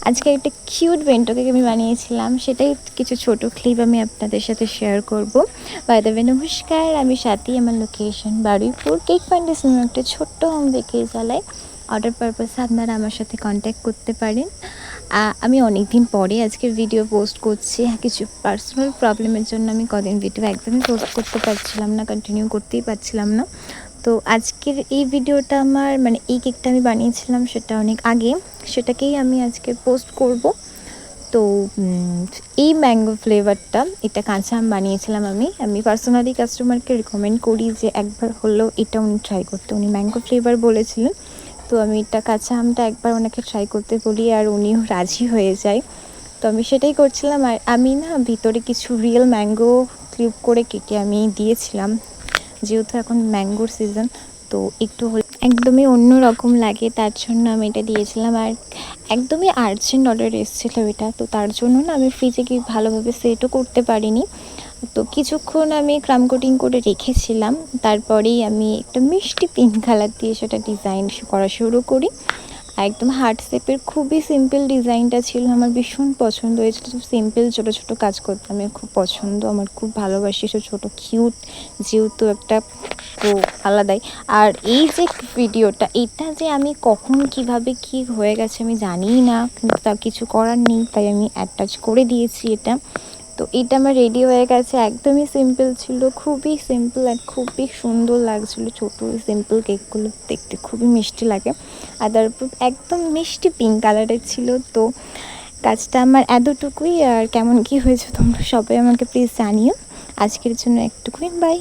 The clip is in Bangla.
আজকে একটা কিউট বেন্টো কেক আমি বানিয়েছিলাম, সেটাই কিছু ছোট ক্লিপ আমি আপনাদের সাথে শেয়ার করব। বাই দ্য ওয়ে, নমস্কার, আমি স্বাতী। আমার লোকেশন বারুইপুর। কেক প্যান্ডিস নামে একটা ছোট্ট হোম বেকারি চালাই। অর্ডার পারপাসে আপনারা আমার সাথে কন্ট্যাক্ট করতে পারেন। আমি অনেক দিন পরে আজকে ভিডিও পোস্ট করছি। কিছু পার্সোনাল প্রবলেমের জন্য আমি কদিন ভিডিও একদমই পোস্ট করতে পারছিলাম না, কন্টিনিউ করতেই পারছিলাম না। তো আজকের এই ভিডিওটা আমার এই কেকটা আমি বানিয়েছিলাম সেটা অনেক আগে, সেটাকেই আমি আজকে পোস্ট করব। তো এই ম্যাঙ্গো ফ্লেভারটা, এটা কাঁচা আম বানিয়েছিলাম আমি পার্সোনালি কাস্টমারকে রিকমেন্ড করি যে একবার হলেও এটা উনি ট্রাই করতে। উনি ম্যাঙ্গো ফ্লেভার বলেছিলেন, তো আমি এটা কাঁচা আমটা একবার ওনাকে ট্রাই করতে বলি আর উনিও রাজি হয়ে যায়। তো আমি সেটাই করছিলাম। আর আমি ভিতরে কিছু রিয়েল ম্যাঙ্গো কিউব করে কেটে আমি দিয়েছিলাম, যেহেতু এখন ম্যাঙ্গোর সিজন, তো একটু একদমই অন্য রকম লাগে, তার জন্য আমি এটা দিয়েছিলাম। আর একদমই আর্জেন্ট অর্ডার এসেছিলো এটা, তো তার জন্য আমি ফ্রিজে কি ভালোভাবে সেটও করতে পারিনি। তো কিছুক্ষণ আমি ক্রাম কোটিং করে রেখেছিলাম, তারপরেই আমি একটা মিষ্টি পিঙ্ক কালার দিয়ে সেটা ডিজাইন করা শুরু করি। একদম হার্ট শেপের খুবই সিম্পল ডিজাইনটা ছিল, আমার ভীষণ পছন্দ হয়েছিল। সিম্পল ছোটো ছোটো কাজ করতে আমি খুব পছন্দ, আমার খুব ভালোবাসি সব ছোটো কিউট, যেহেতু একটা তো আলাদাই। আর এই যে ভিডিওটা, এটা যে আমি কখন কিভাবে কি হয়ে গেছে আমি জানিই না, কিন্তু তা কিছু করার নেই, তাই আমি অ্যাটাচ করে দিয়েছি এটা। তো এটা আমার রেডি হয়ে গেছে। একদমই সিম্পল ছিল, খুবই সিম্পল আর খুবই সুন্দর লাগছিলো। ছোটো সিম্পল কেকগুলো দেখতে খুবই মিষ্টি লাগে, আর তারপর একদম মিষ্টি পিঙ্ক কালারের ছিল। তো কাজটা আমার এতটুকুই, আর কেমন কি হয়েছে তোমরা সবাই আমাকে প্লিজ জানিও। আজকের জন্য একটুকুই, বাই।